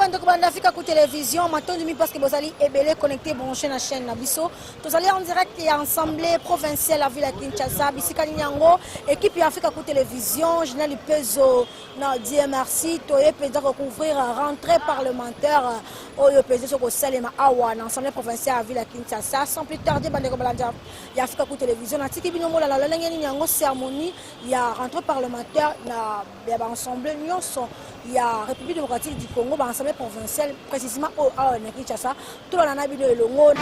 bandeko bandafika ku télévision matondimi parce que bozali ebele connecté branché na chaîne na biso tozali en direct ya assemblée provinciale à ville ya Kinshasa bisika nyango équipe ya Africa ku télévision Général Pezo na Dieu merci toye peza ko couvrir rentrée parlementaire oyo peza soko salema awa na assemblée provinciale à ville ya Kinshasa sans plus tarder bandeko balanja ya Africa ku télévision na tiki bino mola la lolenge ni nyango cérémonie ya rentrée parlementaire na ya assemblée nyonso ya République démocratique du Congo ba assemblée provinciale précisément au na Kinshasa tout la na bino elongo.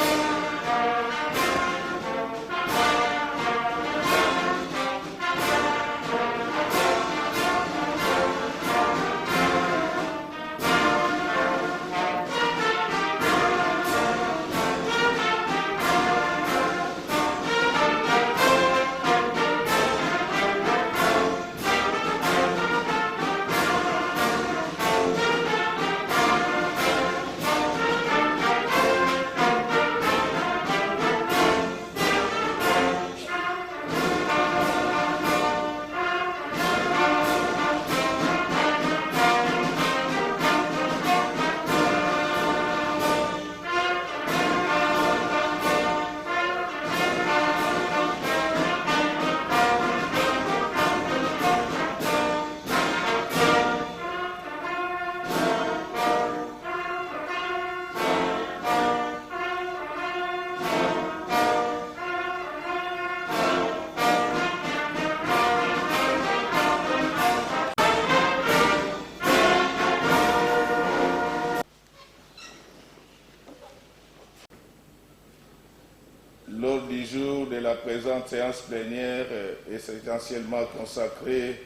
L'ordre du jour de la présente séance plénière est essentiellement consacré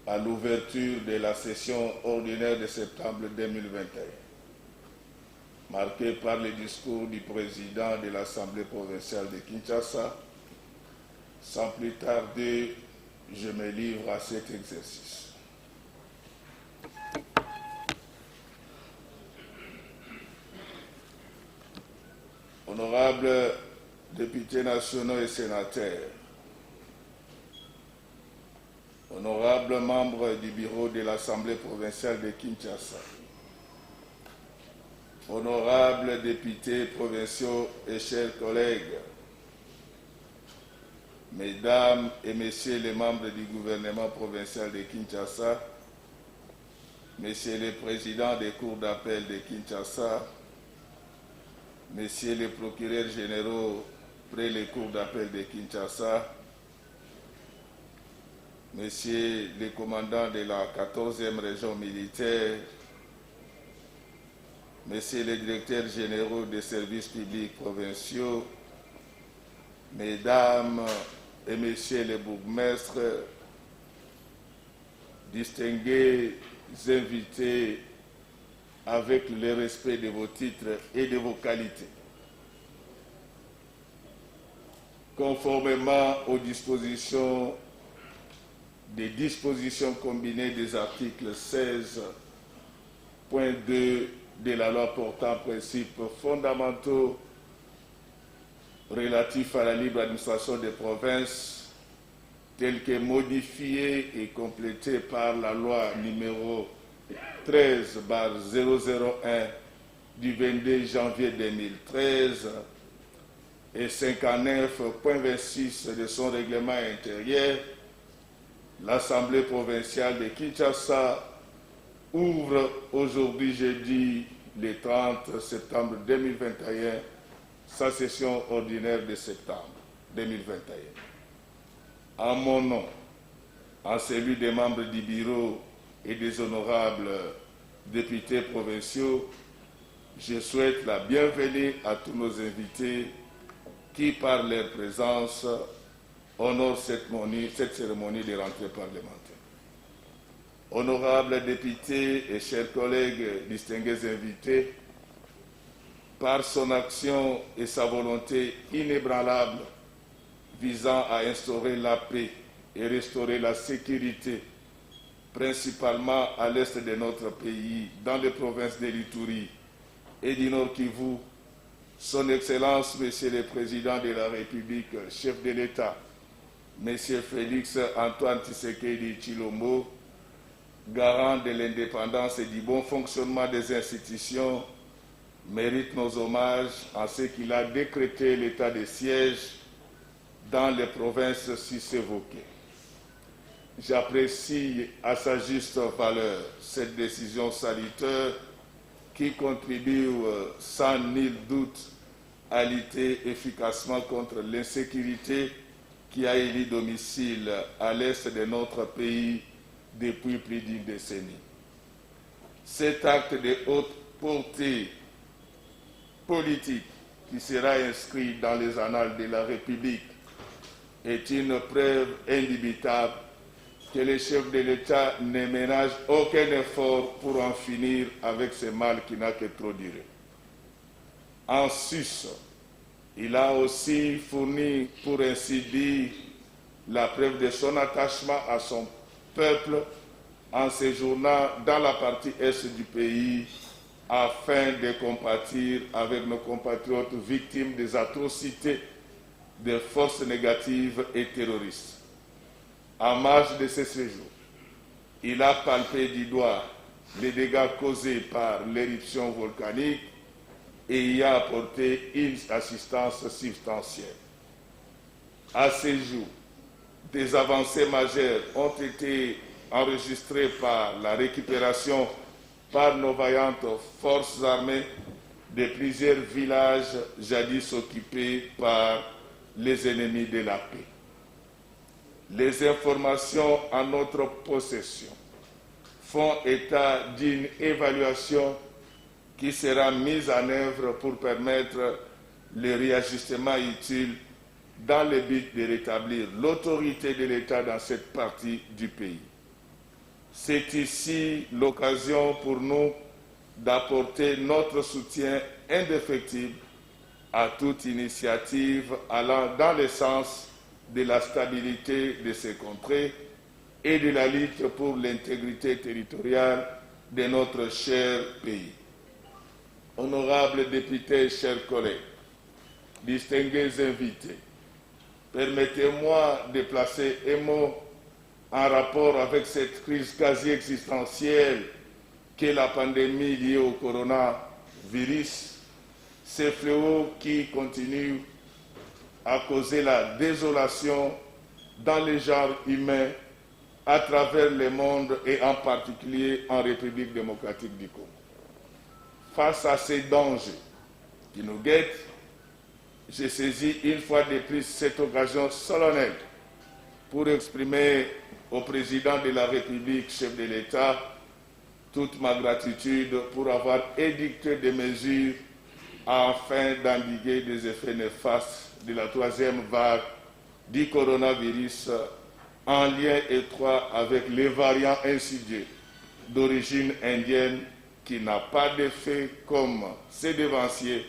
à l'ouverture de la session ordinaire de septembre 2021, marquée par le discours du président de l'Assemblée provinciale de Kinshasa. Sans plus tarder, je me livre à cet exercice. Honorables députés nationaux et sénateurs, honorables membres du bureau de l'Assemblée provinciale de Kinshasa, honorables députés provinciaux et chers collègues, mesdames et messieurs les membres du gouvernement provincial de Kinshasa, messieurs les présidents des cours d'appel de Kinshasa, messieurs les procureurs généraux près les cours d'appel de Kinshasa, messieurs les commandants de la 14e région militaire, messieurs les directeurs généraux des services publics provinciaux, mesdames et messieurs les bourgmestres, distingués invités avec le respect de vos titres et de vos qualités. Conformément aux dispositions combinées des articles 16.2 de la loi portant principes fondamentaux relatifs à la libre administration des provinces, tels que modifiés et complétés par la loi numéro 13/001 du 22 janvier 2013 et 59.26 de son règlement intérieur, l'Assemblée provinciale de Kinshasa ouvre aujourd'hui jeudi le 30 septembre 2021 sa session ordinaire de septembre 2021. En mon nom, en celui des membres du bureau et des honorables députés provinciaux, je souhaite la bienvenue à tous nos invités qui, par leur présence, honorent cette cérémonie de rentrée parlementaire. Honorables députés et chers collègues distingués invités, par son action et sa volonté inébranlable visant à instaurer la paix et restaurer la sécurité, principalement à l'est de notre pays, dans les provinces de l'Ituri et du Nord Kivu, Son Excellence, Monsieur le Président de la République, chef de l'État, Monsieur Félix Antoine Tshisekedi Tshilombo, garant de l'indépendance et du bon fonctionnement des institutions, mérite nos hommages en ce qu'il a décrété l'état de siège dans les provinces sus-évoquées. J'apprécie à sa juste valeur cette décision salutaire qui contribue sans nul doute à lutter efficacement contre l'insécurité qui a élu domicile à l'est de notre pays depuis plus d'une décennie. Cet acte de haute portée politique qui sera inscrit dans les annales de la République est une preuve indubitable que le chef de l'État ne ménage aucun effort pour en finir avec ce mal qui n'a que trop duré. En sus, il a aussi fourni, pour ainsi dire, la preuve de son attachement à son peuple en séjournant dans la partie est du pays afin de compatir avec nos compatriotes victimes des atrocités des forces négatives et terroristes. En marge de ce séjour, il a palpé du doigt les dégâts causés par l'éruption volcanique et y a apporté une assistance substantielle. À ce jour, des avancées majeures ont été enregistrées par la récupération par nos vaillantes forces armées de plusieurs villages jadis occupés par les ennemis de la paix. Les informations en notre possession font état d'une évaluation qui sera mise en œuvre pour permettre le réajustement utile dans le but de rétablir l'autorité de l'État dans cette partie du pays. C'est ici l'occasion pour nous d'apporter notre soutien indéfectible à toute initiative allant dans le sens de la stabilité de ces contrées et de la lutte pour l'intégrité territoriale de notre cher pays. Honorables députés, chers collègues, distingués invités, permettez-moi de placer un mot en rapport avec cette crise quasi existentielle qu'est la pandémie liée au coronavirus, ce fléau qui continue à causer la désolation dans les genres humains à travers le monde et en particulier en République démocratique du Congo. Face à ces dangers qui nous guettent, j'ai saisi une fois de plus cette occasion solennelle pour exprimer au président de la République, chef de l'État, toute ma gratitude pour avoir édicté des mesures afin d'endiguer des effets néfastes de la troisième vague du coronavirus en lien étroit avec les variants insidieux d'origine indienne qui n'a pas d'effet comme ses devanciers,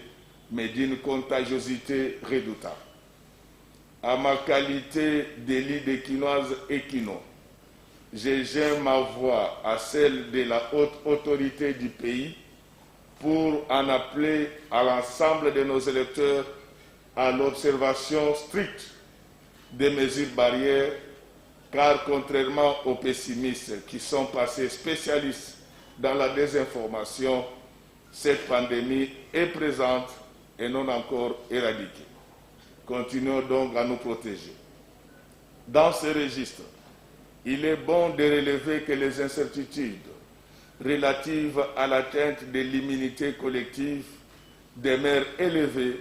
mais d'une contagiosité redoutable. À ma qualité d'élu des Quinoises et Quinois, je joins ma voix à celle de la haute autorité du pays pour en appeler à l'ensemble de nos électeurs à l'observation stricte des mesures barrières, car contrairement aux pessimistes qui sont passés spécialistes dans la désinformation, cette pandémie est présente et non encore éradiquée. Continuons donc à nous protéger. Dans ce registre, il est bon de relever que les incertitudes relatives à l'atteinte de l'immunité collective demeurent élevées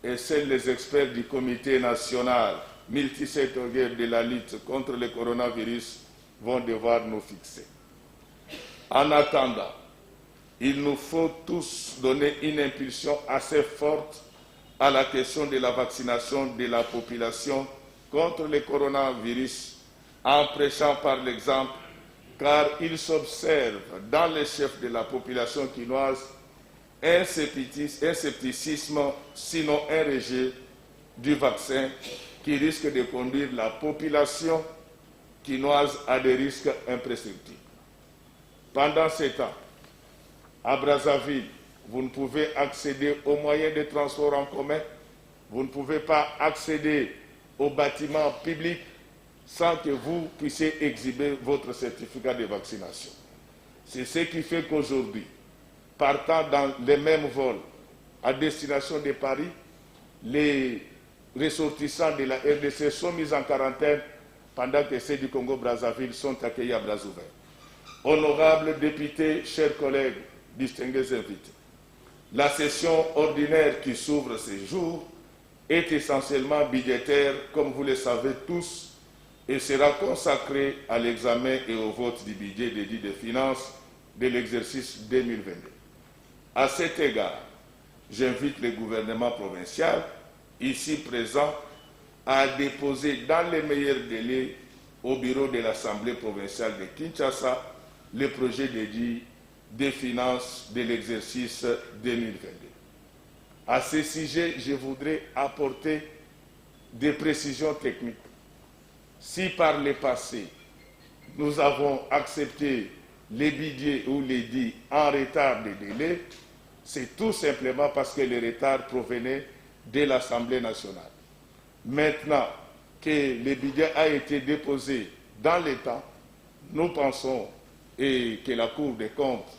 et seuls les experts du Comité national multisectoriel de la lutte contre le coronavirus vont devoir nous fixer. En attendant, il nous faut tous donner une impulsion assez forte à la question de la vaccination de la population contre le coronavirus en prêchant par l'exemple, car il s'observe dans les chefs de la population quinoise un scepticisme, sinon un rejet du vaccin qui risque de conduire la population quinoise à des risques imprescriptibles. Pendant ce temps, à Brazzaville, vous ne pouvez accéder aux moyens de transport en commun, vous ne pouvez pas accéder aux bâtiments publics, sans que vous puissiez exhiber votre certificat de vaccination. C'est ce qui fait qu'aujourd'hui, partant dans les mêmes vols à destination de Paris, les ressortissants de la RDC sont mis en quarantaine pendant que ceux du Congo-Brazzaville sont accueillis à bras ouverts. Honorables députés, chers collègues, distingués invités, la session ordinaire qui s'ouvre ces jours est essentiellement budgétaire, comme vous le savez tous, et sera consacrée à l'examen et au vote du budget dédié des finances de l'exercice 2022. À cet égard, j'invite le gouvernement provincial, ici présent, à déposer dans les meilleurs délais au bureau de l'Assemblée provinciale de Kinshasa le projet dédié des finances de l'exercice 2022. À ce sujet, je voudrais apporter des précisions techniques. Si par le passé, nous avons accepté les budgets ou les dits en retard de délai, c'est tout simplement parce que le retard provenait de l'Assemblée nationale. Maintenant que le budget a été déposé dans le temps, nous pensons et que la Cour des comptes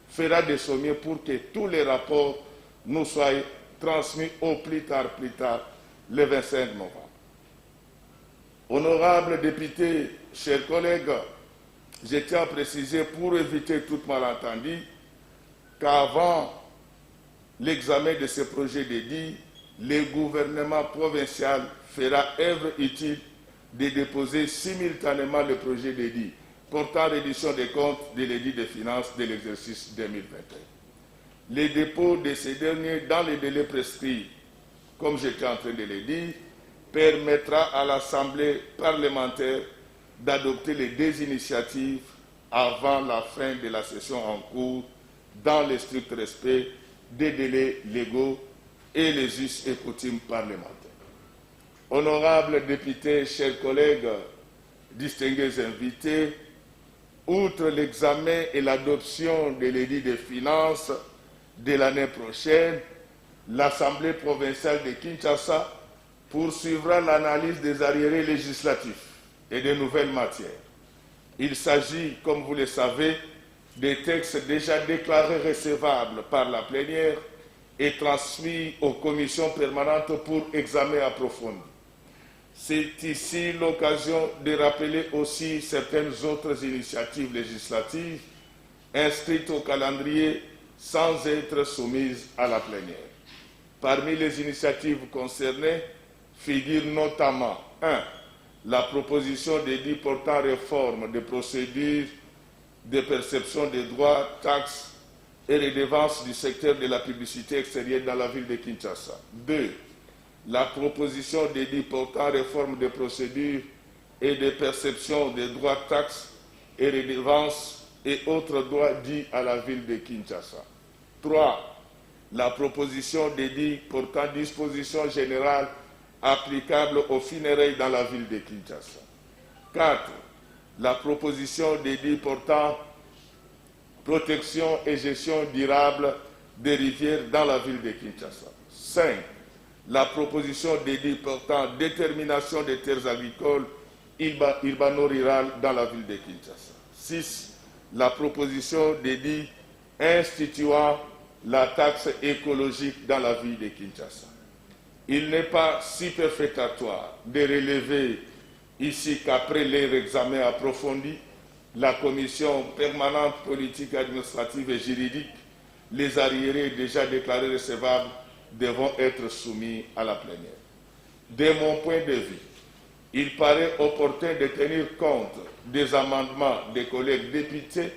fera des sommiers pour que tous les rapports nous soient transmis au plus tard, le 25 novembre. Honorables députés, chers collègues, je tiens à préciser pour éviter tout malentendu qu'avant l'examen de ce projet de dit, le gouvernement provincial fera œuvre utile de déposer simultanément le projet de dit portant réduction des comptes de l'édit des finances de l'exercice 2021. Les dépôts de ces derniers dans les délais prescrits, comme j'étais en train de le dire, permettra à l'Assemblée parlementaire d'adopter les deux initiatives avant la fin de la session en cours dans le strict respect des délais légaux et les us et coutumes parlementaires. Honorables députés, chers collègues, distingués invités, outre l'examen et l'adoption de l'édit des finances de l'année prochaine, l'Assemblée provinciale de Kinshasa poursuivra l'analyse des arriérés législatifs et de nouvelles matières. Il s'agit, comme vous le savez, des textes déjà déclarés recevables par la plénière et transmis aux commissions permanentes pour examen approfondi. C'est ici l'occasion de rappeler aussi certaines autres initiatives législatives inscrites au calendrier sans être soumises à la plénière. Parmi les initiatives concernées figure notamment 1. La proposition de dit portant réforme des procédures de perception des droits, taxes et redevances du secteur de la publicité extérieure dans la ville de Kinshasa. 2. La proposition de dit portant réforme des procédures et de perception des droits, taxes et redevances et autres droits dits à la ville de Kinshasa. 3. La proposition de dit portant dispositions générales applicables aux funérailles dans la ville de Kinshasa. 4. La proposition de dit portant protection et gestion durable des rivières dans la ville de Kinshasa. 5. La proposition de dit portant détermination des terres agricoles urbano-rurales dans la ville de Kinshasa. 6. La proposition de dit instituant la taxe écologique dans la ville de Kinshasa. Il n'est pas superfétatoire de relever ici qu'après leur examen approfondi, la commission permanente politique, administrative et juridique, les arriérés déjà déclarés recevables devront être soumis à la plénière. De mon point de vue, il paraît opportun de tenir compte des amendements des collègues députés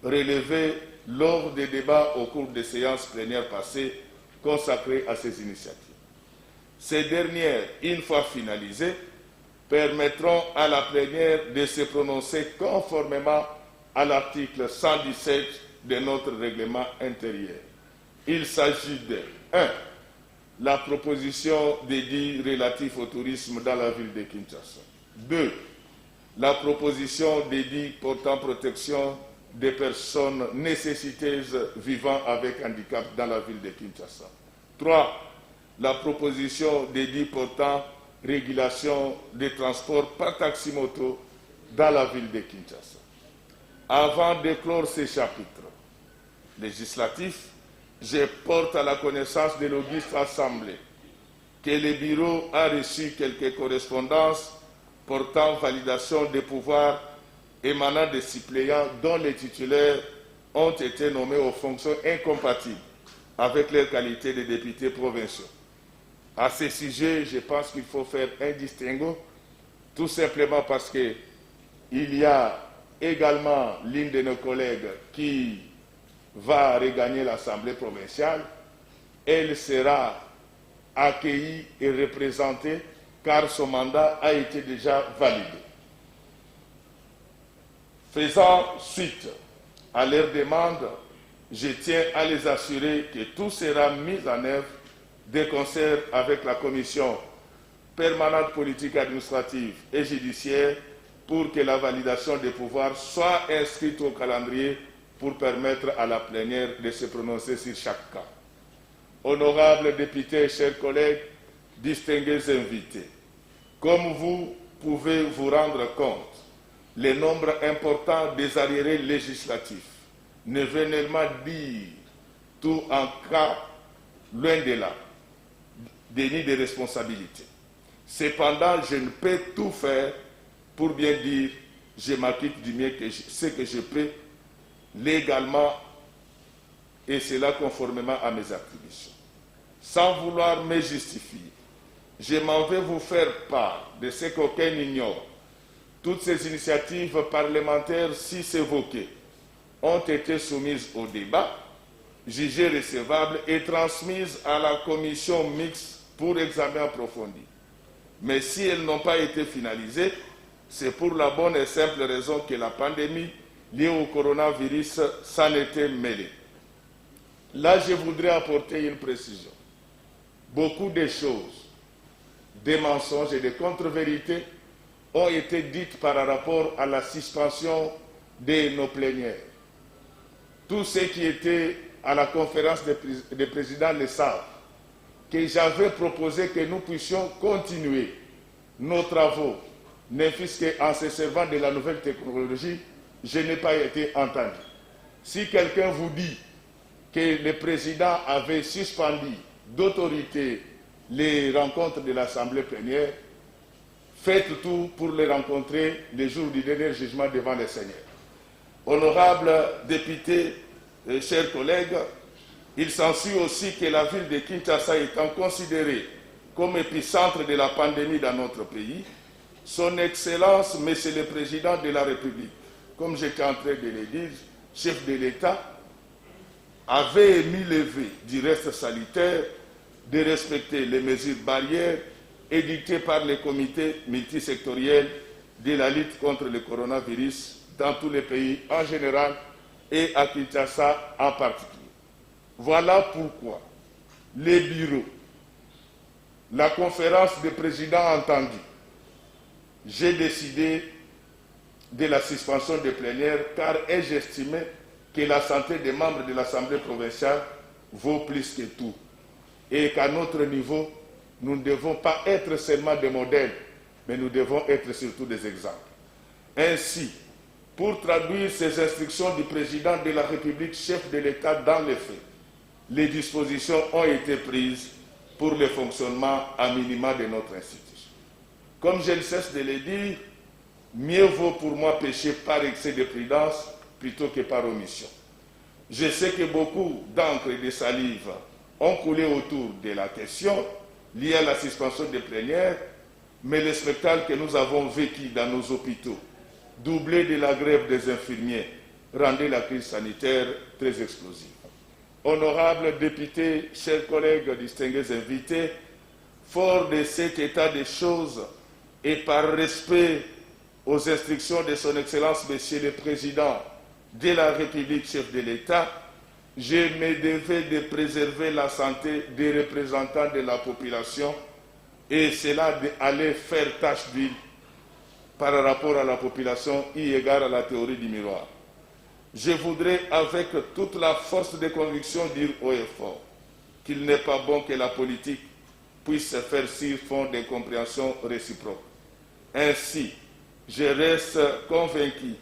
relevés lors des débats au cours des séances plénières passées consacrées à ces initiatives. Ces dernières, une fois finalisées, permettront à la plénière de se prononcer conformément à l'article 117 de notre règlement intérieur. Il s'agit de 1. La proposition d'édit relatif au tourisme dans la ville de Kinshasa. 2. La proposition d'édit portant protection des personnes nécessiteuses vivant avec handicap dans la ville de Kinshasa. 3. La proposition d'édit portant régulation des transports par taxi-moto dans la ville de Kinshasa. Avant de clore ces chapitres législatifs, je porte à la connaissance de l'auguste Assemblée que le bureau a reçu quelques correspondances portant validation des pouvoirs émanant des suppléants dont les titulaires ont été nommés aux fonctions incompatibles avec leur qualité de députés provinciaux. À ce sujet, je pense qu'il faut faire un distinguo, tout simplement parce qu'il y a également l'une de nos collègues qui va regagner l'Assemblée provinciale. Elle sera accueillie et représentée car son mandat a été déjà validé. Faisant suite à leur demande, je tiens à les assurer que tout sera mis en œuvre de concert avec la Commission permanente politique administrative et judiciaire pour que la validation des pouvoirs soit inscrite au calendrier pour permettre à la plénière de se prononcer sur chaque cas. Honorables députés, chers collègues, distingués invités, comme vous pouvez vous rendre compte, le nombre important des arriérés législatifs ne veut nullement dire tout en cas, loin de là, déni de responsabilité. Cependant, je ne peux tout faire pour bien dire, je m'acquitte du mieux que ce que je peux légalement et cela conformément à mes attributions. Sans vouloir me justifier, je m'en vais vous faire part de ce qu'aucun ignore. Toutes ces initiatives parlementaires si évoquées ont été soumises au débat, jugées recevables et transmises à la commission mixte pour examen approfondi. Mais si elles n'ont pas été finalisées, c'est pour la bonne et simple raison que la pandémie liée au coronavirus s'en était mêlée. Là, je voudrais apporter une précision. Beaucoup de choses, des mensonges et des contre-vérités ont été dites par rapport à la suspension de nos plénières. Tous ceux qui étaient à la conférence des présidents le savent que j'avais proposé que nous puissions continuer nos travaux, ne fût-ce qu'en se servant de la nouvelle technologie. Je n'ai pas été entendu. Si quelqu'un vous dit que le président avait suspendu d'autorité les rencontres de l'Assemblée plénière, faites tout pour les rencontrer le jour du dernier jugement devant le Seigneur. Honorables députés et chers collègues, il s'ensuit aussi que la ville de Kinshasa étant considérée comme épicentre de la pandémie dans notre pays, son Excellence, Monsieur le Président de la République, comme j'étais en train de le dire, chef de l'État, avait émis le vœu du reste sanitaire de respecter les mesures barrières édictées par les comités multisectoriels de la lutte contre le coronavirus dans tous les pays en général et à Kinshasa en particulier. Voilà pourquoi les bureaux, la conférence des présidents entendus, j'ai décidé de la suspension des plénières car ai-je estimé que la santé des membres de l'Assemblée provinciale vaut plus que tout et qu'à notre niveau, nous ne devons pas être seulement des modèles, mais nous devons être surtout des exemples. Ainsi, pour traduire ces instructions du président de la République, chef de l'État dans les faits, les dispositions ont été prises pour le fonctionnement à minima de notre institution. Comme je ne cesse de le dire, mieux vaut pour moi pécher par excès de prudence plutôt que par omission. Je sais que beaucoup d'encre et de salive ont coulé autour de la question liée à la suspension des plénières, mais le spectacle que nous avons vécu dans nos hôpitaux, doublé de la grève des infirmiers, rendait la crise sanitaire très explosive. Honorables députés, chers collègues, distingués invités, fort de cet état de choses et par respect aux instructions de son Excellence, Monsieur le Président de la République, chef de l'État, je me devais de préserver la santé des représentants de la population et cela allait faire tache d'huile par rapport à la population eu égard à la théorie du miroir. Je voudrais avec toute la force de conviction dire haut et fort qu'il n'est pas bon que la politique puisse se faire sur fond de compréhension réciproque. Ainsi, je reste convaincu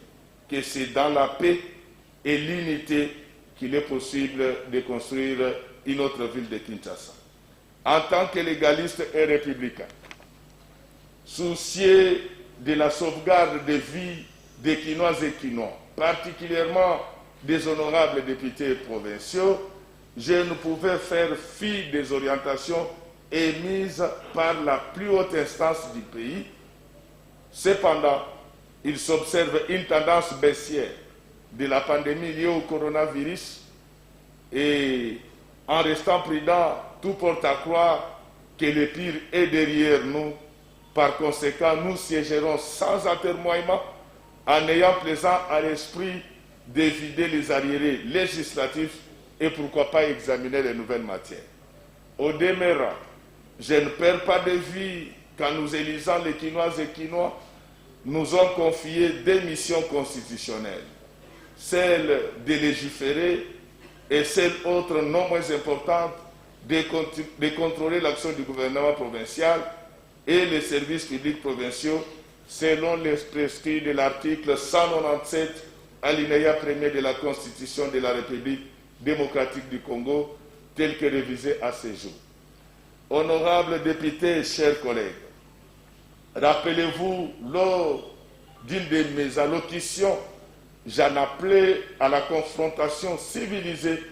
que c'est dans la paix et l'unité qu'il est possible de construire une autre ville de Kinshasa. En tant que légaliste et républicain, soucieux de la sauvegarde des vies des Kinoises et Kinois, particulièrement des honorables députés provinciaux, je ne pouvais faire fi des orientations émises par la plus haute instance du pays. Cependant, il s'observe une tendance baissière de la pandémie liée au coronavirus et en restant prudent, tout porte à croire que le pire est derrière nous. Par conséquent, nous siégerons sans atermoiement en ayant plaisant à l'esprit d'éviter les arriérés législatifs et pourquoi pas examiner les nouvelles matières. Au demeurant, je ne perds pas de vue qu'en nous élisant les Kinoises et Kinois, nous ont confié des missions constitutionnelles, celle de légiférer et celle autre non moins importante de contrôler l'action du gouvernement provincial et les services publics provinciaux selon les prescrits de l'article 197 alinéa 1er de la Constitution de la République démocratique du Congo, tel que révisé à ce jour. Honorables députés et chers collègues, rappelez-vous, lors d'une de mes allocutions, j'en appelais à la confrontation civilisée,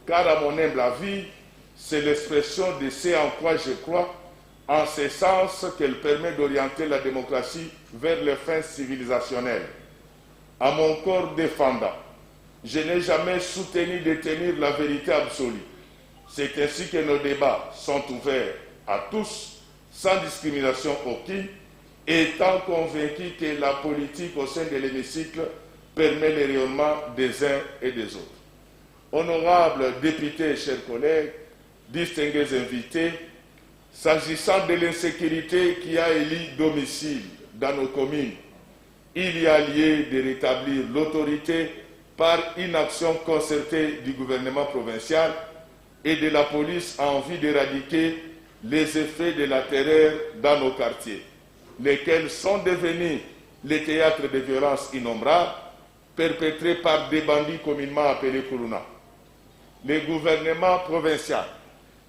car à mon humble avis, c'est l'expression de ce en quoi je crois, en ce sens qu'elle permet d'orienter la démocratie vers les fins civilisationnelles. À mon corps défendant, je n'ai jamais soutenu de tenir la vérité absolue. C'est ainsi que nos débats sont ouverts à tous, sans discrimination aucune, étant convaincus que la politique au sein de l'hémicycle permet le rayonnement des uns et des autres. Honorables députés et chers collègues, distingués invités, s'agissant de l'insécurité qui a élu domicile dans nos communes, il y a lieu de rétablir l'autorité par une action concertée du gouvernement provincial et de la police en vue d'éradiquer les effets de la terreur dans nos quartiers, lesquels sont devenus les théâtres de violences innombrables perpétrés par des bandits communément appelés Kuruna. Le gouvernement provincial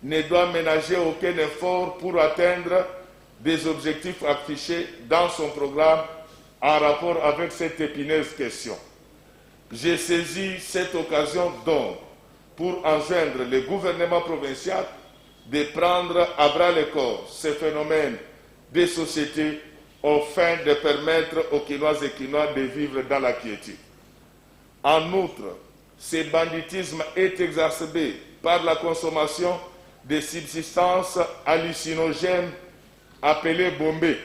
ne doit ménager aucun effort pour atteindre des objectifs affichés dans son programme en rapport avec cette épineuse question. J'ai saisi cette occasion donc pour enjoindre le gouvernement provincial de prendre à bras le corps ce phénomène des sociétés afin de permettre aux Kinoises et Kinois de vivre dans la quiétude. En outre, ce banditisme est exacerbé par la consommation de substances hallucinogènes appelées bombées,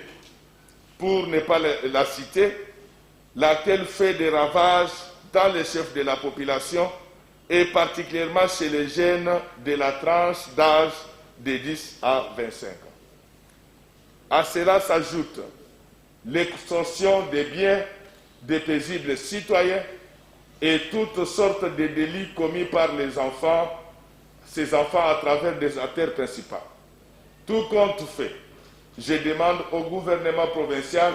pour ne pas la citer, laquelle fait des ravages dans les chefs de la population et particulièrement chez les jeunes de la tranche d'âge de 10 à 25 ans. À cela s'ajoute l'extorsion des biens des paisibles citoyens et toutes sortes de délits commis par les enfants, ces enfants à travers des artères principales. Tout compte fait, je demande au gouvernement provincial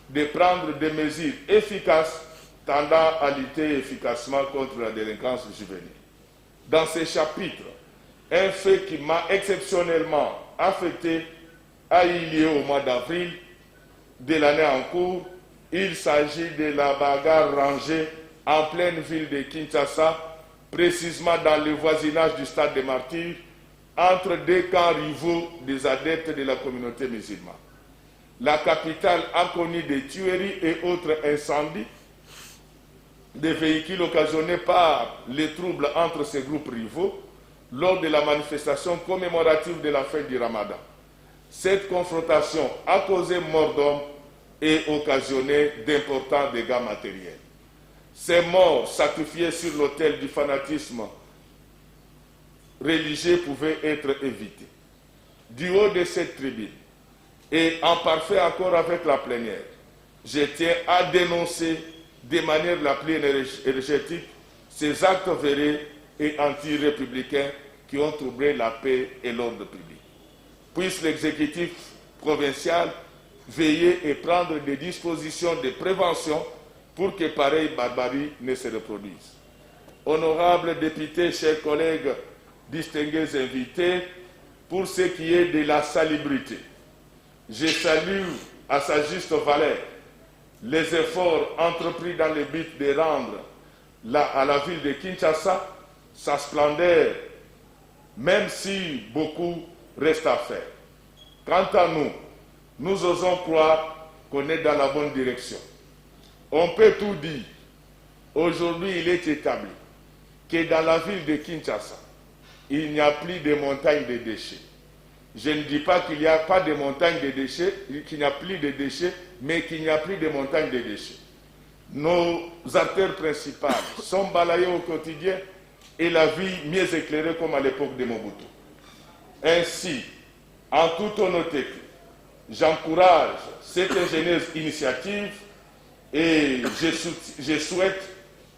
de prendre des mesures efficaces tendant à lutter efficacement contre la délinquance juvénile. Dans ce chapitre, un fait qui m'a exceptionnellement affecté a eu lieu au mois d'avril de l'année en cours. Il s'agit de la bagarre rangée en pleine ville de Kinshasa, précisément dans le voisinage du stade des Martyrs, entre deux camps rivaux des adeptes de la communauté musulmane. La capitale a connu des tueries et autres incendies, des véhicules occasionnés par les troubles entre ces groupes rivaux lors de la manifestation commémorative de la fête du Ramadan. Cette confrontation a causé mort d'hommes et occasionné d'importants dégâts matériels. Ces morts sacrifiés sur l'autel du fanatisme religieux pouvaient être évités. Du haut de cette tribune, et en parfait accord avec la plénière, je tiens à dénoncer de manière la plus énergétique ces actes véreux et anti-républicains qui ont troublé la paix et l'ordre public. puisse l'exécutif provincial veiller et prendre des dispositions de prévention pour que pareille barbarie ne se reproduise. Honorables députés, chers collègues, distingués invités, pour ce qui est de la salubrité, je salue à sa juste valeur les efforts entrepris dans le but de rendre à la ville de Kinshasa sa splendeur, même si beaucoup reste à faire. Quant à nous, nous osons croire qu'on est dans la bonne direction. On peut tout dire. Aujourd'hui, il est établi que dans la ville de Kinshasa, il n'y a plus de montagnes de déchets. Je ne dis pas qu'il n'y a pas de montagnes de déchets, qu'il n'y a plus de déchets, mais qu'il n'y a plus de montagnes de déchets. Nos artères principales sont balayées au quotidien et la vie mieux éclairée comme à l'époque de Mobutu. Ainsi, en toute honnêteté, j'encourage cette ingénieuse initiative et je souhaite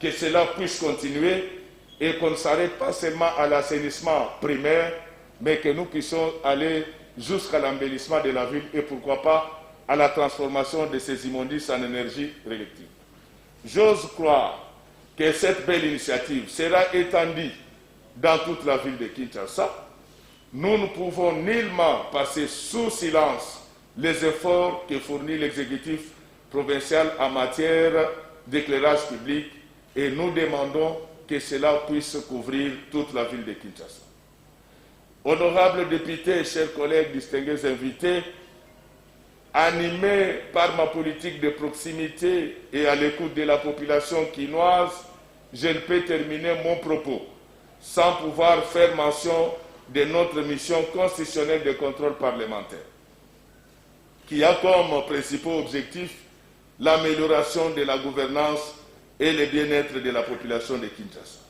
que cela puisse continuer et qu'on ne s'arrête pas seulement à l'assainissement primaire, mais que nous puissions aller jusqu'à l'embellissement de la ville et pourquoi pas à la transformation de ces immondices en énergie électrique. J'ose croire que cette belle initiative sera étendue dans toute la ville de Kinshasa. Nous ne pouvons nullement passer sous silence les efforts que fournit l'exécutif provincial en matière d'éclairage public et nous demandons que cela puisse couvrir toute la ville de Kinshasa. Honorables députés, chers collègues, distingués invités, animé par ma politique de proximité et à l'écoute de la population quinoise, je ne peux terminer mon propos sans pouvoir faire mention de notre mission constitutionnelle de contrôle parlementaire, qui a comme principaux objectifs l'amélioration de la gouvernance et le bien-être de la population de Kinshasa.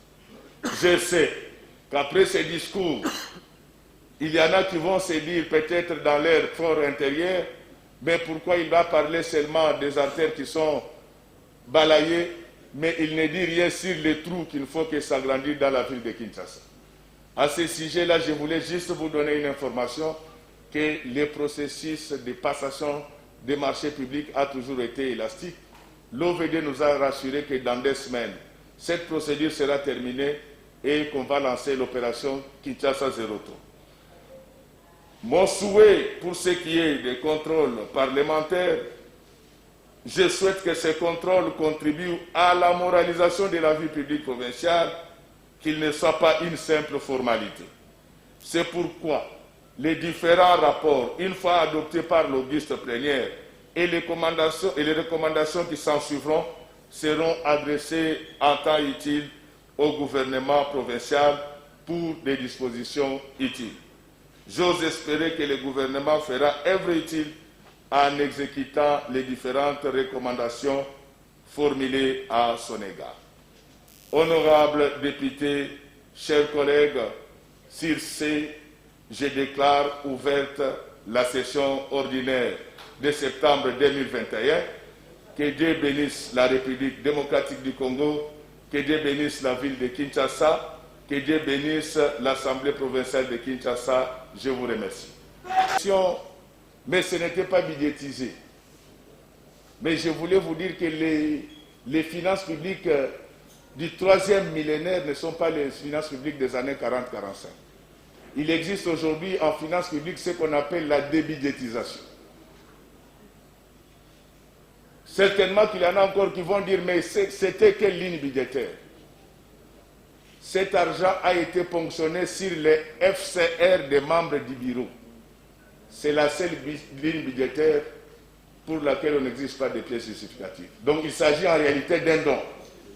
Je sais qu'après ces discours, il y en a qui vont se dire peut-être dans leur fort intérieur, mais pourquoi il va parler seulement des artères qui sont balayées, mais il ne dit rien sur les trous qu'il faut que s'agrandissent dans la ville de Kinshasa. À ce sujet-là, je voulais juste vous donner une information que le processus de passation des marchés publics a toujours été élastique. L'OVD nous a rassuré que dans 2 semaines, cette procédure sera terminée et qu'on va lancer l'opération Kinshasa Zéro Trou. Mon souhait pour ce qui est des contrôles parlementaires, je souhaite que ces contrôles contribuent à la moralisation de la vie publique provinciale, qu'il ne soit pas une simple formalité. C'est pourquoi les différents rapports, une fois adoptés par l'auguste plénière, et les recommandations qui s'en suivront seront adressées en temps utile au gouvernement provincial pour des dispositions utiles. J'ose espérer que le gouvernement fera œuvre utile en exécutant les différentes recommandations formulées à son égard. Honorables députés, chers collègues, sur ce, je déclare ouverte la session ordinaire de septembre 2021. Que Dieu bénisse la République démocratique du Congo, que Dieu bénisse la ville de Kinshasa, que Dieu bénisse l'Assemblée provinciale de Kinshasa. Je vous remercie. Mais ce n'était pas budgétisé. Mais je voulais vous dire que les finances publiques du 3e millénaire ne sont pas les finances publiques des années 40-45. Il existe aujourd'hui en finances publiques ce qu'on appelle la débudgétisation. Certainement qu'il y en a encore qui vont dire, mais c'était quelle ligne budgétaire? Cet argent a été ponctionné sur les FCR des membres du bureau. C'est la seule ligne budgétaire pour laquelle on n'existe pas de pièces justificatives. Donc il s'agit en réalité d'un don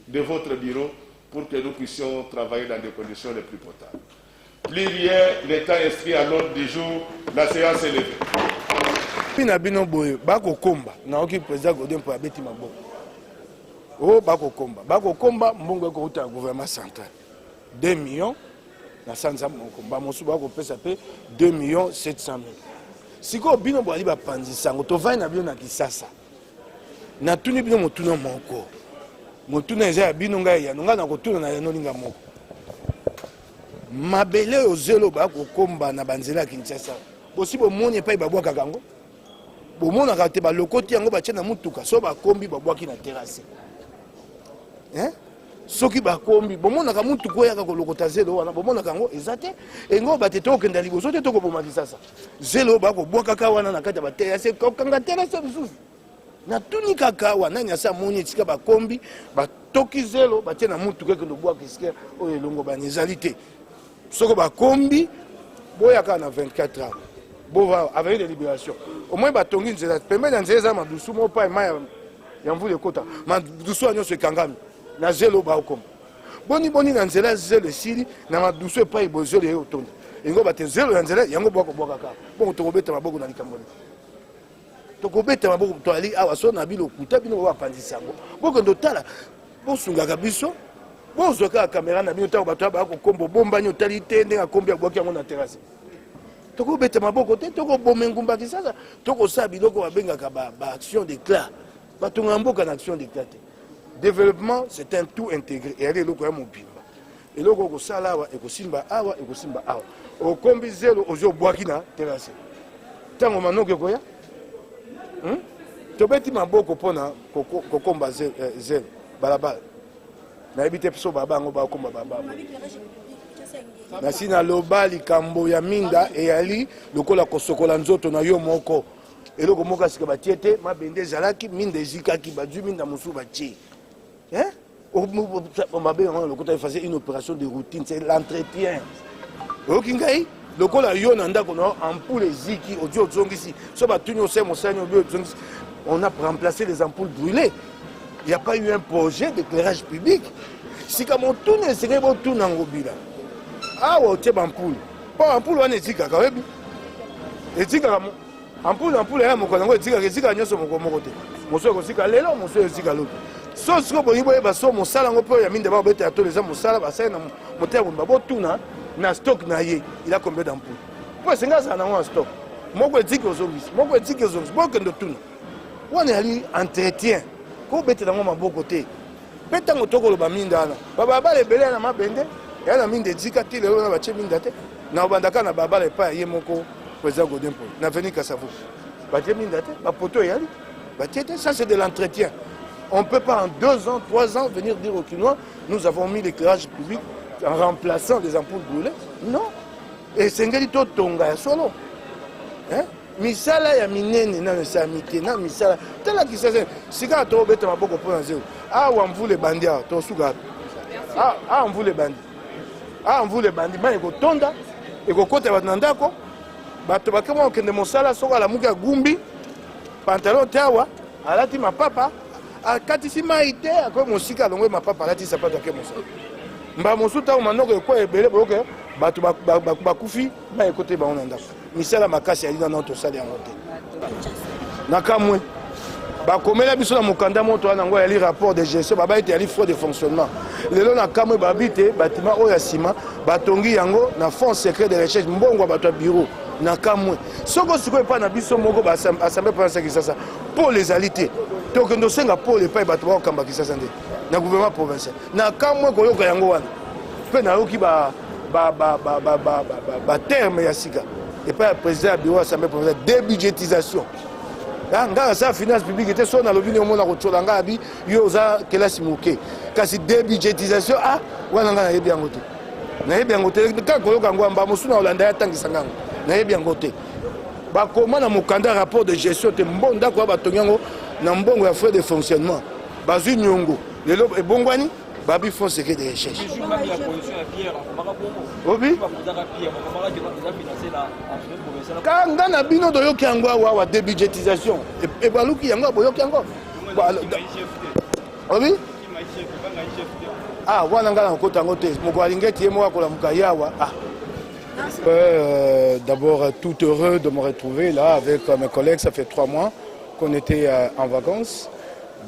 de votre bureau pour que nous puissions travailler dans des conditions les plus potables. Plus rien, l'État inscrit à l'ordre du jour, la séance est levée. Pina bino boye bako komba na oki président Godin pour abeti maboko. Oh bako komba mbongo ko uta gouvernement central. 2 millions na sanza komba mosu bako pesa pe 2 millions 700 000. Siko bino boali ba panzisa ngo to vai na bino na Kisasa. Na tuni bino motuna moko. Motuna eza bino ngai ya nga na ko tuna na yano linga moko. Mabele ozelo bako komba na banzela Kinshasa. bosi bomoni epai babwakaka yango bomonaka te balokoti yango batie na mutuka so bakombi babwaki na terrasse soki bakombi bomonaka mutuka oyaka kolokota zelo wana bomonaka yango eza te engo bate tokokenda liboso te tokobomaki sasa zelo bakobwakaka wana na kati ya baterrasse kokanga terrasse mosusu natuni kaka wana nani asa amoni etika bakombi batoki zelo batie na mutuka ekende obwaka esika oyo elongo bani ezali te soko bakombi boyaka na 24 heures bova avec de libération au moins batongi nzela pembeni ya nzela eza madusu mo pa mai ya mvula ekota madusu ya nyonso ekangami na zelo baokoma boni na nzela zelo esili na madusu epai bozelo ye otondi engo bate zelo ya nzela yango bwaka kaka bongo tokobeta maboko na likambo tokobeta maboko toali awa so na bilokuta bino bapandisa yango bokende tala bosungaka biso bozwaka kamera na bino ntango bato bakokomba obombani otali te ndenge akombi abwaki yango na terrasse tokobeta maboko te tokoboma engumba kisasa tokosala biloko babengaka baaction d'éclat batonga mboka na action d'éclat te développement c'est un tout intégré eyali eloko ya mobimba eloko okosala awa ekosimba awa okombi zelo ozwi obwaki na terrasse ntango manoko ekoya tobeti maboko mpona kokomba zelo balabala nayebi te so baba yango bakomba baba nasi naloba likambo ya minda eyali lokola kosokola nzoto na yo moko eloko moko asika batie te mabende ezalaki minda ezikaki bazwi minda mosusu batie mabe yango lokota efase une opération de routine c'est l'entretien oyoki ngai lokola yo na ndako na ampoule eziki odi ozongisi so batuni osala mosani obi ozongisi on a remplacé les ampoules brûlées. Il n'y a pas eu un projet d'éclairage public. Si comme on tourne, c'est qu'on tourne en gobila. Ah, on tient ampoule. Pas ampoule, on est dit qu'à même. Et dit qu'à ampoule, il y a mon collègue, il dit qu'à n'y a son côté. Mon soeur aussi qu'à l'élan, mon soeur aussi qu'à l'autre. Sauf que bon, il y a son mon salon, on peut y amener d'abord bête à tous les hommes, mon salon, ça, mon terre, on va tout na stock naïe. Il a combien d'ampoules? Pourquoi c'est ça, on a un stock. Moi, je dis que moi, je dis que on est allé entretien. Ko bete na ngoma boko te. Beta ngotoko lo ba minda na. Baba ba le belé na mabende. Ya na minde dika ti lelo na ba che minda te. Na obandaka na baba le pa ye moko président Godempo. Na veni Kasavu. Ba che minda te, ba poto yali. Ba te ça c'est de l'entretien. On ne peut pas en 2 ans, 3 ans venir dire aux Kinois, nous avons mis l'éclairage public en remplaçant les ampoules brûlées. Non. Et c'est ngeli to tonga ya solo. Hein? Misala ya minene na samite na misala tala kisasa sika to beta maboko pona zero wa mvule bandi to suka mvule bandi ba eko tonda eko kota bat ndako bato bakemo okende mosala soko la muka gumbi pantalon tawa alati mapapa akatisi maite ako mosika longwe mapapa alati sapato ke mosala mba mosuta manoko eko ebele boke bato bakufi ba ekote ba ona ndako misala makasi ali na notre salle ya monté nakamwe bakomela biso na mokanda moto wana ngo yali rapport de gestion baba ete yali fraude de fonctionnement lelo nakamwe babite batima oyo sima batongi yango na fonds secret de recherche mbongo bato ya bureau nakamwe soko sikoyo epai na biso moko assemblée provinciale kisasa pole ezali te tokende osenga pole epai bato bakokamba kisasa nde na gouvernement provincial nakamwe koyoka yango wana mpe nayoki terme ya sika et pas le président du bureau de l'Assemblée provinciale, débudgétisation. Quand ça finance publique était sur la lobby au monde à Rochola, Ngabi, Yosa, Kelas Mouké. Quand c'est débudgétisation, voilà, on a bien voté. On a bien voté. Quand on a un Mosuna Hollandais, tant qu'il s'en a, on a bien voté. Comment on a un rapport de gestion, c'est bon d'accord, on a un bon frais de fonctionnement. Bazu Nyongo, le lobe est bon, Babi font secret de recherche. Oui. Quand on a bino de yoki yango wa débudgétisation et baluki yango boyoki yango. Oui. Wana ngala nkota yango te. Moko alingeti yemo akola mukaya wa. D'abord tout heureux de me retrouver là avec mes collègues, ça fait 3 mois qu'on était en vacances.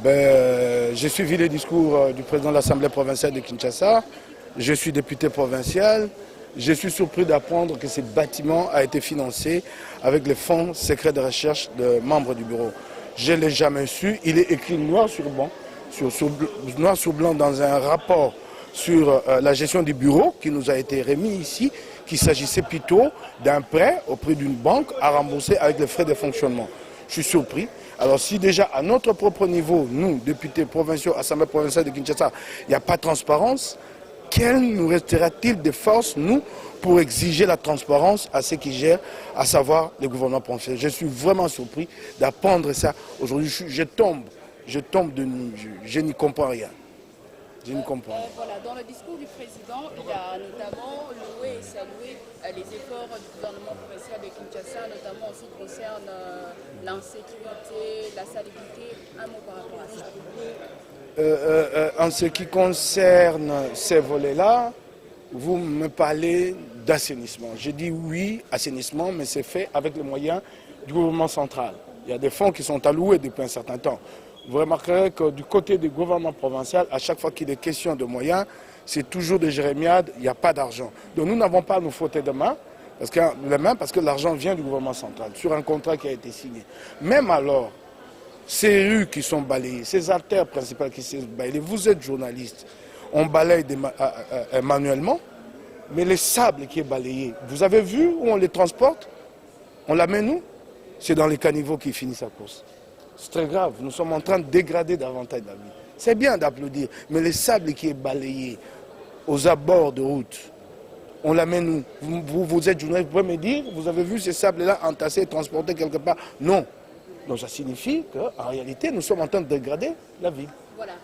J'ai suivi les discours du président de l'Assemblée provinciale de Kinshasa. Je suis député provincial. Je suis surpris d'apprendre que ce bâtiment a été financé avec les fonds secrets de recherche de membres du bureau. Je ne l'ai jamais su. Il est écrit noir sur blanc dans un rapport sur la gestion du bureau qui nous a été remis ici, qu'il s'agissait plutôt d'un prêt auprès d'une banque à rembourser avec les frais de fonctionnement. Je suis surpris. Alors si déjà à notre propre niveau, nous, députés provinciaux, Assemblée provinciale de Kinshasa, il n'y a pas de transparence, quel nous restera-t-il de force, nous, pour exiger la transparence à ceux qui gèrent, à savoir le gouvernement provincial? Je suis vraiment surpris d'apprendre ça aujourd'hui. Je tombe de nuit, je n'y comprends rien. Je ne comprends pas. Voilà, dans le discours du président, il a notamment loué et salué les efforts du gouvernement provincial de Kinshasa, notamment en ce qui concerne l'insécurité, la salubrité. Un mot par rapport à ça. En ce qui concerne ces volets-là, vous me parlez d'assainissement. Je dis oui, assainissement, mais c'est fait avec les moyens du gouvernement central. Il y a des fonds qui sont alloués depuis un certain temps. Vous remarquerez que du côté du gouvernement provincial, à chaque fois qu'il est question de moyens, c'est toujours des jérémiades, il n'y a pas d'argent. Donc nous n'avons pas à nous frotter les mains parce que l'argent vient du gouvernement central, sur un contrat qui a été signé. Même alors, ces rues qui sont balayées, ces artères principales qui sont balayées, vous êtes journaliste, on balaye manuellement, mais le sable qui est balayé, vous avez vu où on les transporte? On l'amène où? C'est dans les caniveaux qui finissent sa course. C'est très grave, nous sommes en train de dégrader davantage la vie. C'est bien d'applaudir, mais le sable qui est balayé aux abords de route, on l'amène où? Vous êtes journaliste, vous pouvez me dire, vous avez vu ces sables-là entassés et transportés quelque part? Non. Donc ça signifie qu'en réalité, nous sommes en train de dégrader la ville. Voilà.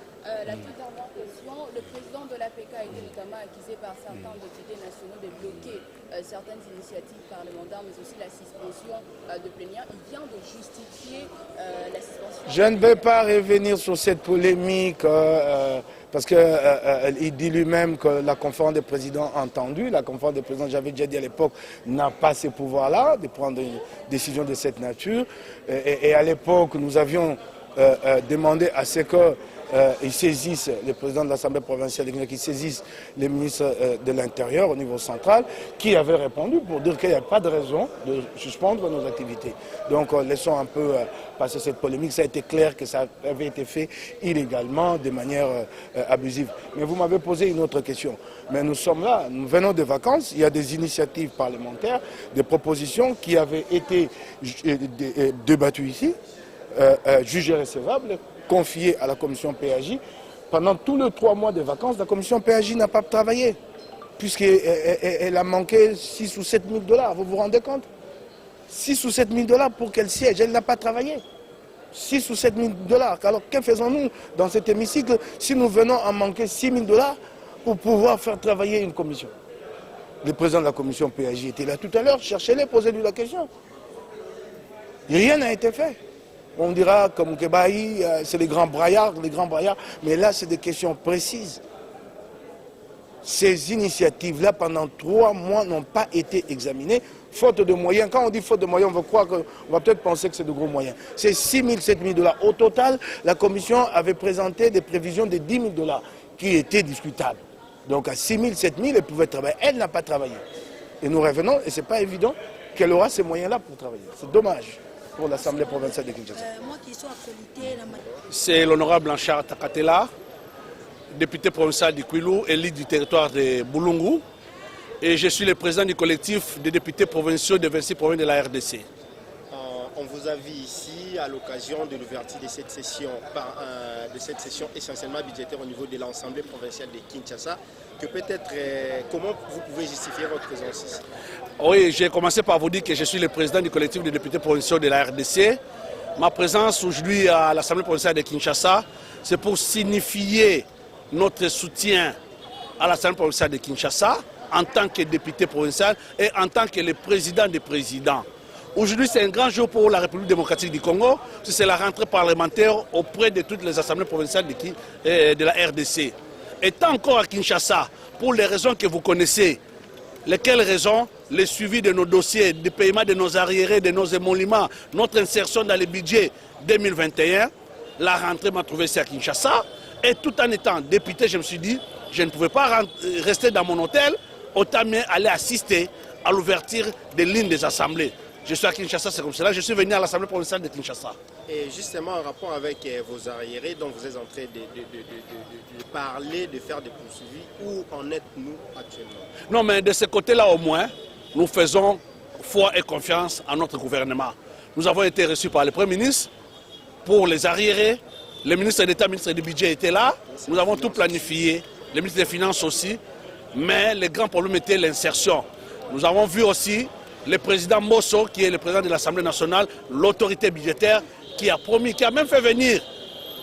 La toute dernière question, le président de l'APK a été notamment accusé par certains députés nationaux de bloquer certaines initiatives parlementaires, mais aussi la suspension de plénière. Il vient de justifier la suspension. Je ne vais pas revenir sur cette polémique parce qu'il dit lui-même que la conférence des présidents a entendu. La conférence des présidents, j'avais déjà dit à l'époque, n'a pas ces pouvoirs-là de prendre une décision de cette nature. Et à l'époque, nous avions demandé à ce que ils saisissent, le président de l'Assemblée provinciale, qu'ils saisissent les ministres de l'Intérieur au niveau central, qui avaient répondu pour dire qu'il n'y a pas de raison de suspendre nos activités. Donc laissons un peu passer cette polémique. Ça a été clair que ça avait été fait illégalement, de manière abusive. Mais vous m'avez posé une autre question. Mais nous sommes là, nous venons de vacances, il y a des initiatives parlementaires, des propositions qui avaient été débattues ici, jugées recevables, confié à la commission PAJ. Pendant tous les 3 mois de vacances, la commission PAJ n'a pas travaillé, puisqu'elle a manqué 6 ou 7 000 $. Vous vous rendez compte? 6 ou 7 000 $ pour qu'elle siège, elle n'a pas travaillé. 6 ou 7 000 $. Alors que faisons-nous dans cet hémicycle si nous venons à manquer 6 000 $ pour pouvoir faire travailler une commission? Le président de la commission PAJ était là tout à l'heure, cherchez-les, posez-lui la question. Rien n'a été fait. On dira comme Kebaï, c'est les grands braillards, mais là c'est des questions précises. Ces initiatives-là, pendant 3 mois, n'ont pas été examinées, faute de moyens. Quand on dit faute de moyens, on va peut-être penser que c'est de gros moyens. C'est 6 000, 7 000 $. Au total, la commission avait présenté des prévisions de 10 000 $ qui étaient discutables. Donc à 6 000, 7 000, elle pouvait travailler. Elle n'a pas travaillé. Et nous revenons, et ce n'est pas évident qu'elle aura ces moyens-là pour travailler. C'est dommage pour l'Assemblée provinciale de Kinshasa. C'est l'honorable Blanchard Takatela, député provincial du Kwilu, élu du territoire de Boulungu. Et je suis le président du collectif des députés provinciaux de 26 provinces de la RDC. On vous a vu ici à l'occasion de l'ouverture de cette session, essentiellement budgétaire au niveau de l'Assemblée provinciale de Kinshasa. Que peut-être, comment vous pouvez justifier votre présence ici? Oui, j'ai commencé par vous dire que je suis le président du collectif des députés provinciaux de la RDC. Ma présence aujourd'hui à l'Assemblée provinciale de Kinshasa, c'est pour signifier notre soutien à l'Assemblée provinciale de Kinshasa en tant que député provincial et en tant que le président des présidents. Aujourd'hui, c'est un grand jour pour la République démocratique du Congo. C'est la rentrée parlementaire auprès de toutes les assemblées provinciales de la RDC. Étant encore à Kinshasa, pour les raisons que vous connaissez, lesquelles raisons? Le suivi de nos dossiers, le paiement de nos arriérés, de nos émoluments, notre insertion dans le budget 2021. La rentrée m'a trouvé ici à Kinshasa. Et tout en étant député, je me suis dit, je ne pouvais pas rester dans mon hôtel, autant mieux aller assister à l'ouverture des lignes des assemblées. je suis à Kinshasa, c'est comme cela. Je suis venu à l'Assemblée provinciale de Kinshasa. Et justement, en rapport avec vos arriérés, dont vous êtes en train de parler, de faire des poursuivis, où en êtes-nous actuellement? Non, mais de ce côté-là au moins, nous faisons foi et confiance à notre gouvernement. Nous avons été reçus par le Premier ministre pour les arriérés. Le ministre d'État, le ministre du Budget était là. Nous avons tout planifié. Le ministre des Finances aussi. Mais le grand problème était l'insertion. Nous avons vu aussi le président Mosso, qui est le président de l'Assemblée nationale, l'autorité budgétaire, qui a promis, qui a même fait venir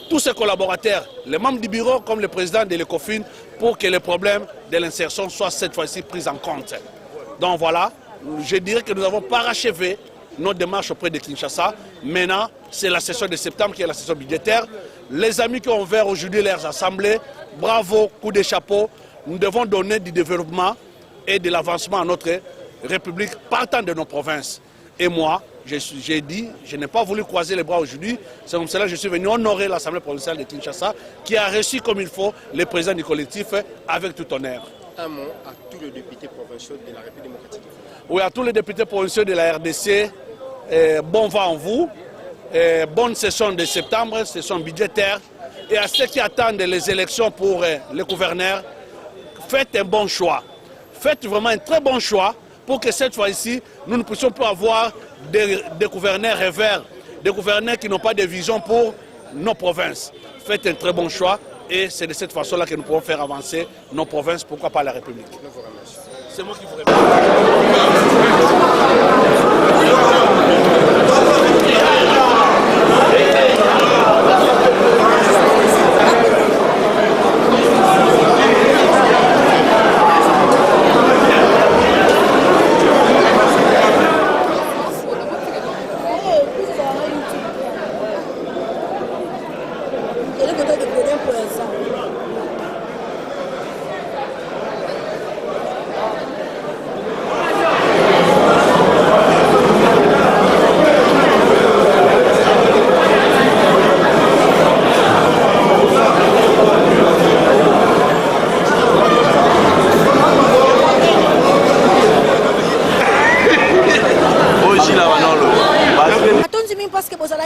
tous ses collaborateurs, les membres du bureau comme le président de l'ECOFIN, pour que les problèmes de l'insertion soient cette fois-ci pris en compte. Donc voilà, je dirais que nous avons parachevé nos démarches auprès de Kinshasa. Maintenant, c'est la session de septembre qui est la session budgétaire. Les amis qui ont ouvert aujourd'hui leurs assemblées, bravo, coup de chapeau. Nous devons donner du développement et de l'avancement à notre République partant de nos provinces. Et moi, j'ai dit, je n'ai pas voulu croiser les bras aujourd'hui. C'est comme cela que je suis venu honorer l'Assemblée provinciale de Kinshasa, qui a reçu comme il faut le président du collectif avec tout honneur. Un mot à tous les députés provinciaux de la République démocratique du Congo. Oui, à tous les députés provinciaux de la RDC, bon vent en vous, bonne session de septembre, session budgétaire. Et à ceux qui attendent les élections pour les gouverneurs, faites un bon choix. Faites vraiment un très bon choix pour que cette fois-ci, nous ne puissions pas avoir des gouverneurs rêveurs, des gouverneurs qui n'ont pas de vision pour nos provinces. Faites un très bon choix et c'est de cette façon-là que nous pouvons faire avancer nos provinces, pourquoi pas la République. Je vous remercie. C'est moi qui vous remercie.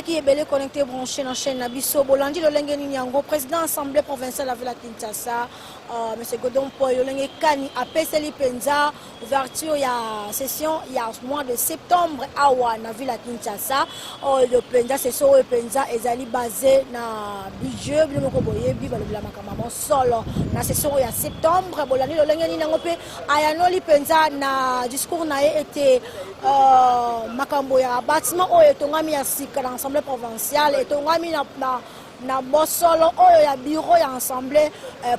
qui est belé connecté branché dans la chaîne Nabiso Bolandi le lengue Ninyango président assemblée provinciale de la ville de Kinshasa monsieur Godon Poy le lengue Kani a peseli penza ouverture il y a session il y a mois de septembre awa na ville de Kinshasa le penza session le penza ezali basé na budget bino ko boyebi balobela makamamo solo na session il y a septembre Bolandi le lengue Ninyango pe ayanoli penza na discours na été makambo ya bâtiment oyo tongami ya sika na assemblée provinciale et tongami na bosolo oyo ya bureau ya assemblée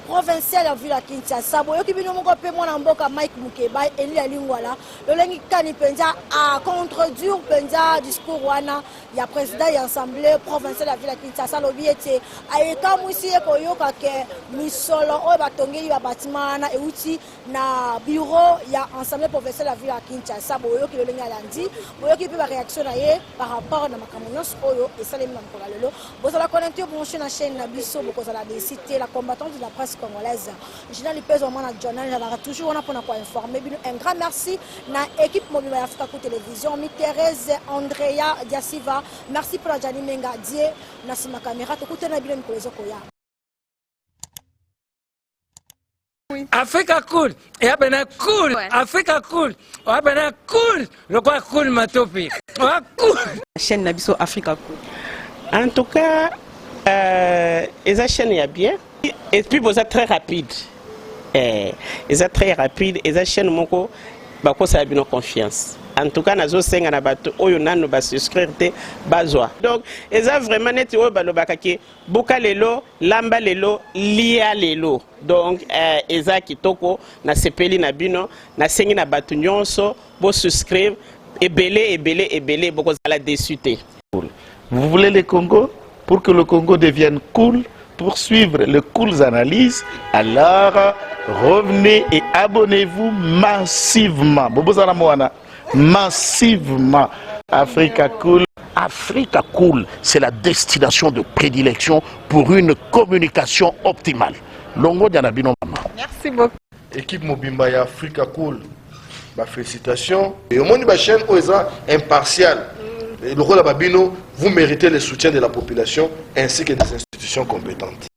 provinciale ya ville ya Kinshasa boyoki bino moko pe mwana mboka Mike Mukeba eli ya lingwala lolengi kani penza a contredire penza discours wana ya président ya assemblée provinciale ya ville ya Kinshasa lobi ete ayeka mwisi ekoyoka ke misolo oyo batongeli ba bâtiment na euti na bureau ya assemblée provinciale ya ville ya Kinshasa boyoki lolengi alandi boyoki pe ba réaction na ye par rapport na makambo nyonso oyo esalemi na mokolo lelo bozala connecté branché na chaîne Nabiso bokozala de citer la combattante de la presse congolaise Gina Lipez au moins na journal j'avais toujours on a pour informer un grand merci na équipe mobile Africa Coup Télévision mi Thérèse Andrea Diasiva merci pour la Jani Menga die na sima caméra to kutena bile mkolezo koya Africa cool, et abena cool, ouais. Africa cool, abena cool, le quoi cool ma topi, cool. Chaîne Nabiso Africa cool. En tout cas, les chaînes y bien, et puis vous êtes très rapide. Ils êtes très rapide, les chaînes moko, bako ça a bien confiance. En tout cas, nazo senga na bato oyo nanu ba souscrire te bazwa. Donc, ils ont vraiment net oyo balobaka ki buka lelo, lamba lelo, lia lelo. Donc, eza kitoko na sepeli na bino, na sengi na bato nyonso, bo souscrire ebele boko zala déçuté. Vous voulez le Congo? Pour que le Congo devienne cool, pour suivre les cool analyses, alors revenez et abonnez-vous massivement. Bobozala Moana. Massivement. Africa Cool. Africa Cool, c'est la destination de prédilection pour une communication optimale. Longo Dianabino Mama. Merci beaucoup. Équipe Mobimba et Africa Cool. félicitations. Et au monde de la chaîne, on est impartial. Et le rôle de Babino, vous méritez le soutien de la population ainsi que des institutions compétentes.